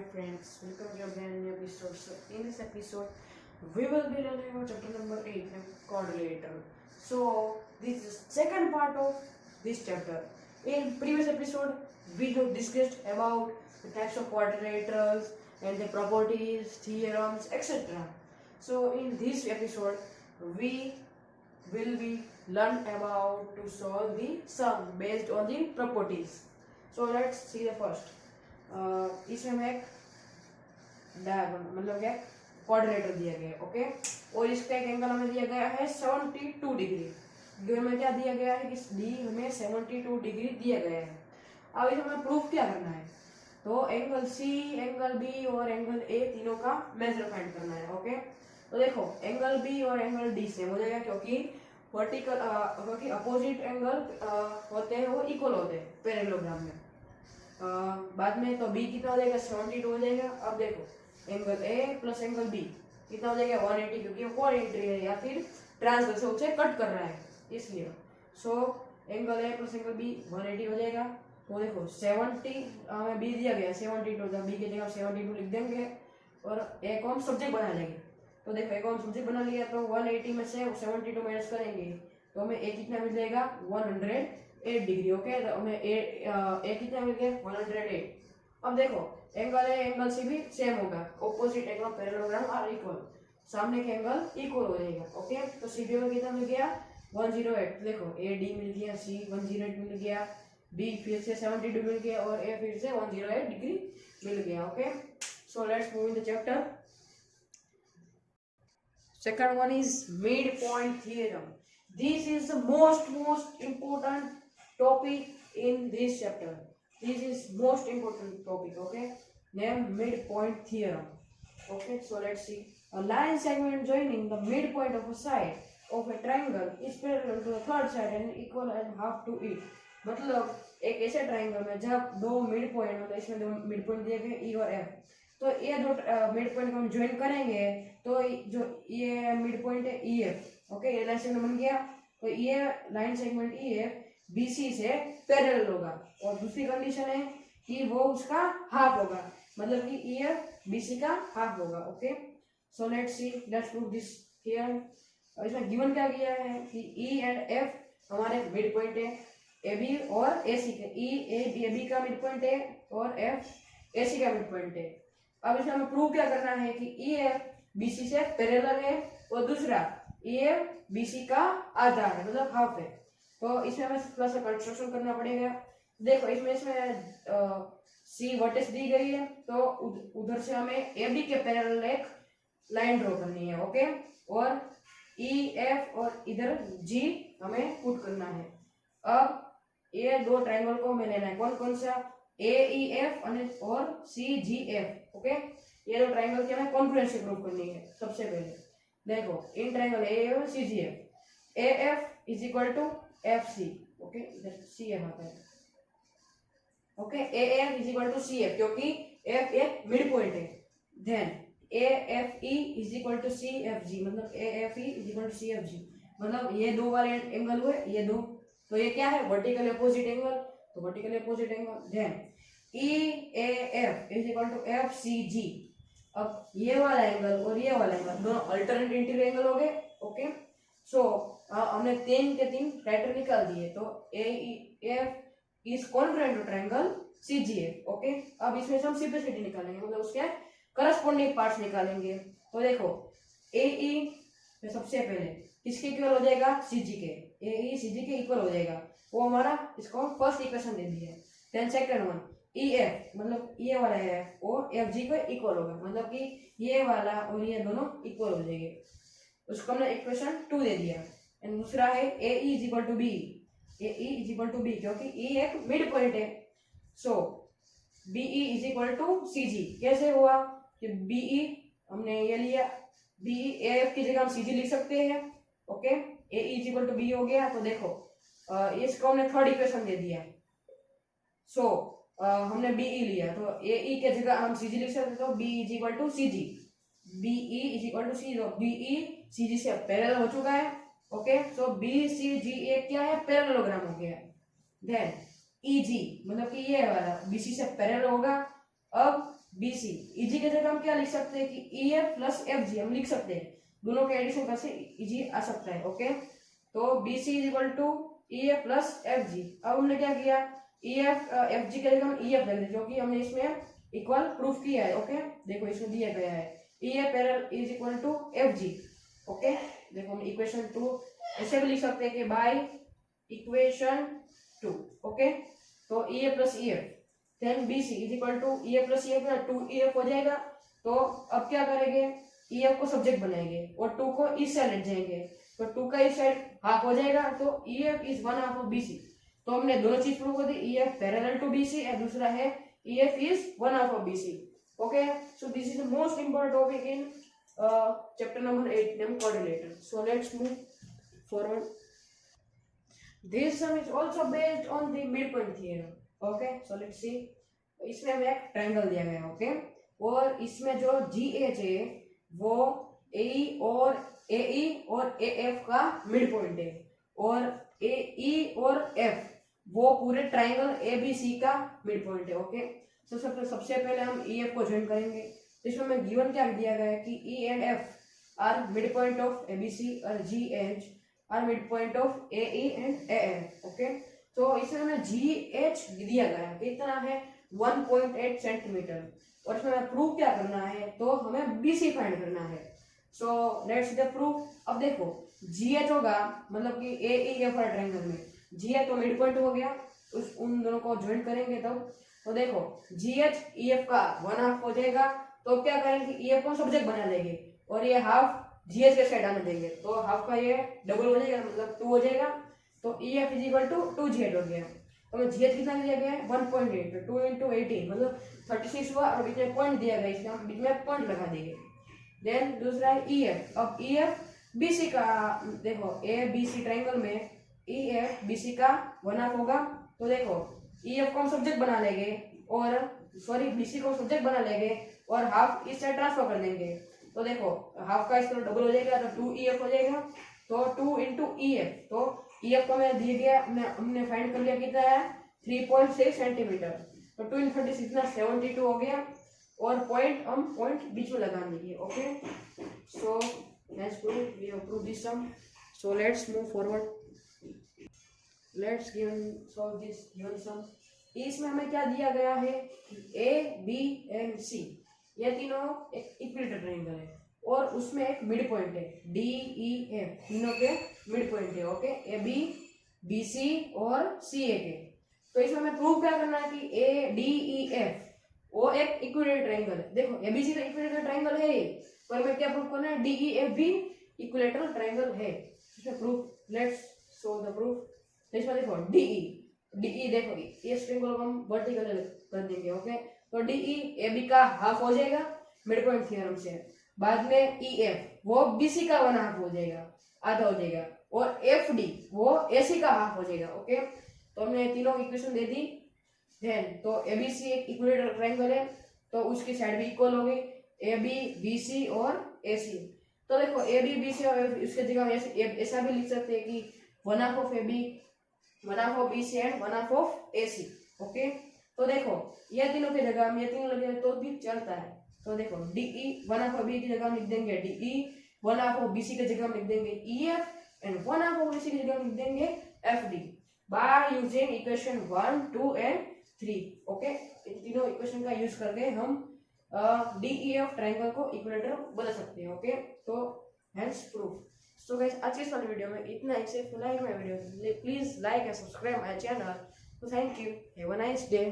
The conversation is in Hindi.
friends, welcome to a brand new episode. So in this episode, we will be learning about chapter number 8, quadrilateral. So this is second part of this chapter. In previous episode, we have discussed about the types of quadrilaterals and the properties, theorems, etc. So in this episode, we will be learn about to solve the sum based on the properties. So let's see the first. इसमें हमें एक डायगोनल मतलब क्या क्वाड्रिलेटरल दिया गया है, ओके। और इसका एक एंगल हमें दिया गया है 72 डिग्री। गिवन में क्या दिया गया है कि डी हमें 72 डिग्री दिया गया है। अब इसे हमें प्रूफ क्या करना है, तो एंगल सी, एंगल बी और एंगल ए तीनों का मेजर फाइंड करना है, ओके। तो देखो एंगल बी और एंगल डी सेम हो जाएगा क्योंकि वर्टिकल क्योंकि अपोजिट एंगल होते हैं वो इक्वल होते हैं पैरेललोग्राम में। बाद में तो बी कितना हो जाएगा 72 हो जाएगा। अब देखो angle A plus angle B कितना हो जाएगा 180 क्योंकि वो 480 है या फिर ट्रांसवर्स उसे कट कर रहा है इसलिए। So angle A plus angle B 180 हो जाएगा। तो देखो 70 हमें बी दिया गया 72 तो बी की जगह 72 लिख देंगे और ए को हम सब्जेक्ट बना लेंगे। तो देखो ए को हम सब्जेक्ट बना लिया तो 180 में से 72 माइनस करेंगे तो हमें ए कितना मिल जाएगा 108 डिग्री, ओके। तो हमें ए कितना मिल गया 108। अब देखो एंगल ए एंगल सी भी सेम होगा, opposite angle parallelogram are equal, सामने के एंगल इक्वल हो जाएगा, ओके। तो सी बी में कितना मिल गया 108। देखो ए डी मिल गया, सी 108 मिल गया, बी फिर से 72 मिल गया और ए फिर से 108 डिग्री मिल गया, okay. So let's move in the chapter. Second one is midpoint theorem. This is the most important topic in this chapter. This is most important topic, okay. Name midpoint theorem, okay. So let's see. A line segment joining the midpoint of a side of a triangle is parallel to the third side and equal and half to it. मतलब एक ऐसे ट्राइंगल में जब दो मिड पॉइंट मतलब इसमें दो मिड पॉइंट दिए गए ई और एफ, तो ये दो मिड पॉइंट को हम ज्वाइन करेंगे तो जो ये मिड पॉइंट है ई एफ, ओके, ये लाइन सेगमेंट बन गया। तो ये line segment E F BC से पैरेलल होगा और दूसरी कंडीशन है कि वो उसका हाफ होगा, मतलब कि ई एफ बीसी का हाफ होगा, okay. So let's see, let's prove this here. इसमें गिवन क्या किया है कि ई एंड एफ हमारे मिड पॉइंट है ए बी और ए सी के, ई ए बी का मिड पॉइंट है और एफ ए सी का मिड पॉइंट है। अब इसमें हमें प्रूव क्या करना है कि ई एफ बीसी से पैरेलल है और दूसरा ई एफ बीसी का आधा है मतलब हाफ है। तो इसमें हमें थोड़ा सा कंस्ट्रक्शन करना पड़ेगा। देखो इसमें सी वर्टेक्स दी गई है तो उधर से हमें ए बी के पैरेलल एक लाइन ड्रॉ करनी है, ओके। और ई एफ और इधर जी हमें पुट करना है। अब ये दो ट्रायंगल को हमें लेना है, कौन कौन सा, ए ई एफ और सी जी एफ, ओके। ये दो ट्रायंगल की हमें कॉन्ग्रुएंसी प्रूव करनी है। सबसे पहले देखो इन ट्रायंगल ए और C G F, A F is equal to F C, okay, इधर सी एफ आता है, okay. A F is equal to C F क्योंकि एफ एक मिड पॉइंट है। Then A F E is equal to C F G, मतलब A F E is equal to C F G, मतलब ये दो वाले एंगल हुए ये दो, तो ये क्या है वर्टिकल अपोजिट एंगल, तो vertical opposite angle. Then E A F is equal to F C G. अब ये वाला एंगल और ये वाला एंगल दोनों अल्टरनेट इंटीरियर एंगल हो गए, ओके। सो हमने तीन के तीन राइटर निकाल दिए तो A F is congruent to triangle C G F, okay. अब इसमें से हम सिंपलिसिटी निकालेंगे मतलब उसके करस्पॉन्डिंग पार्ट्स निकालेंगे। तो देखो ए ई सबसे पहले किसके इक्वल हो जाएगा सीजी के, ए ई सीजी के इक्वल हो जाएगा, वो हमारा इसको फर्स्ट इक्वेशन दे दी है। Then second one E F मतलब ये वाला है वो एफ जी को इक्वल होगा, मतलब कि ये वाला और ये दोनों इक्वल हो जाएंगे, उसको हमने इक्वेशन 2 दे दिया। एंड दूसरा है A E is equal to B, A E is equal to B क्योंकि ई एक मिड पॉइंट है। So B E is equal to C G. कैसे हुआ कि बी ई हमने ये लिया, बी ई ए एफ की जगह हम सी जी लिख सकते हैं, okay. A E is equal to B हो गया। तो देखो इसको हमने थर्ड इक्वेशन दे दिया। सो हमने बी ई लिया तो ए ई के जगह हम सी जी लिख सकते, तो B is equal to C G, B E is equal to C, B E C G से पैरेलल हो चुका है, ओके। सो बी सी जी ए क्या है पैरेललोग्राम हो गया। देन ई जी मतलब कि ये वाला बी सी से पैरेलल होगा। अब BC, EG की जगह हम क्या लिख सकते हैं कि EF प्लस FG हम लिख सकते हैं, दोनों के एडिशन करके EG आ सकता है। ओके, तो BC is equal to EF plus FG। अब हमने क्या किया, EF FG की जगह हम EF रख दें क्योंकि हमने इसमें इक्वल प्रूफ किया है। ओके, देखो इसमें दिया गया है EF parallel is equal to FG। Okay, देखो हम इक्वेशन 2 ऐसे भी लिख सकते हैं कि बाय इक्वेशन 2। ओके, तो EF plus EF then BC is equal to EF plus EF ना 2EF हो जाएगा। तो अब क्या करेंगे, EF को सब्जेक्ट बनाएंगे और 2 को इस साइड ले जाएंगे, तो 2 का इस साइड हाफ हो जाएगा, तो EF इज 1/2 ऑफ BC। तो हमने दोनों चीज प्रूव कर दी, EF पैरेलल टू BC और दूसरा है EF is 1/2 of BC। Okay, so this is the most important topic in chapter number 8 named quadrilateral. So let's move forward. This sum is also based on the midpoint theorem. Okay, so let's see. इसमें हमें एक ट्रायंगल दिया गया है। ओके, और इसमें जो GH है वो AE और AE और AF का मिड पॉइंट है, और AE और F वो पूरे ट्रायंगल ABC का मिड पॉइंट है। ओके, तो सबसे पहले हम EF को ज्वाइन करेंगे। इसमें हमें गिवन क्या दिया गया है कि E and F are mid point of ABC और GH are mid point of AE and AF। Okay, तो इसमें हमें GH दिया गया है, कितना है 1.8 सेंटीमीटर, और इसमें हमें प्रूफ क्या करना है, तो हमें BC फाइंड करना है। So let's the proof. अब देखो GH होगा मतलब कि AEF वाले ट्रायंगल में GH तो मिड पॉइंट हो गया, उन दोनों को ज्वाइन करेंगे तब। तो देखो GH EF का 1/2 हो जाएगा, तो क्या करेंगे EF को सब्जेक्ट बना लेंगे और ये हाफ GH के साइड आने देंगे, तो हाफ का ये डबल हो जाएगा मतलब 2 हो जाएगा, तो EF is equal to 2GH हो गया। तो हमें GH कितना दिया गया है 1.8, 2 × 18 मतलब 36 हुआ, और बीच में पॉइंट दिया गया इसलिए हम बीच में पॉइंट लगा देंगे। देन दूसरा है EF। अब EF BC का देखो ABC ट्रायंगल में EF BC का 1/2 होगा, तो देखो EF को हम सब्जेक्ट बना लेंगे और BC को सब्जेक्ट बना लेंगे और हाफ इस साइड ट्रांसफर कर देंगे, तो देखो हाफ का इस तरह डबल हो जाएगा, तो 2EF हो जाएगा, तो 2 × EF। तो EF को हमें दिया गया, हमने फाइंड कर लिया कितना है 3.6 सेंटीमीटर, तो 2 × 36 कितना 72 हो गया, और पॉइंट बीच में लगा देंगे। Okay, so let's prove, we have prove this sum. So let's move forward, let's solve this given sum. इसमें हमें क्या दिया गया है कि A B एंड C ये तीनों एक इक्विलेटरल ट्रायंगल है, और उसमें एक मिड पॉइंट है D E F, तीनों के मिड पॉइंट है। ओके, AB BC और CA के। तो इसमें हमें प्रूव क्या करना है कि ADEF वो एक इक्विलेटरल ट्रायंगल है। देखो ABC का इक्विलेटरल ट्रायंगल है, पर हमें क्या प्रूव करना है DEF भी इक्विलेटरल ट्रायंगल है। इसमें proof, let's show the proof. इसमें देखो DE देखो इस ट्रायंगल को हम वर्टिकल कर देंगे। ओके, तो DE AB का हाफ हो जाएगा मिड पॉइंट थ्योरम से। बाद में EF वो BC का 1/2 हो जाएगा, आधा हो जाएगा, और FD वो AC का हाफ हो जाएगा। ओके, तो हमने तीनों इक्वेशन दे दी। देन तो ABC एक इक्विलेटरल ट्रायंगल है, तो उसकी साइड भी इक्वल हो गई AB BC और AC। तो देखो AB BC और इसके जगह हम ऐसा भी लिख सकते हैं कि 1/2 of AB 1/2 of BC and 1/2 of AC। Okay, तो देखो ये तीनों की जगह हम ये तीनों लगे तो भी चलता है। तो देखो DE 1/2 ऑफ B की जगह हम लिख देंगे DE, 1/2 ऑफ BC की जगह हम लिख देंगे EF एंड 1/2 ऑफ BC की जगह हम लिख देंगे FD by using equation 1, 2 and 3। Okay, इन तीनों इक्वेशन का यूज करके हम DEF ट्रायंगल को इक्विलेटरल बना सकते हैं। ओके, तो हेंस प्रूफ। सो गाइस आज के इस वाले वीडियो में इतना ही। से like my video, please like and subscribe my channel. So thank you. Have a nice day.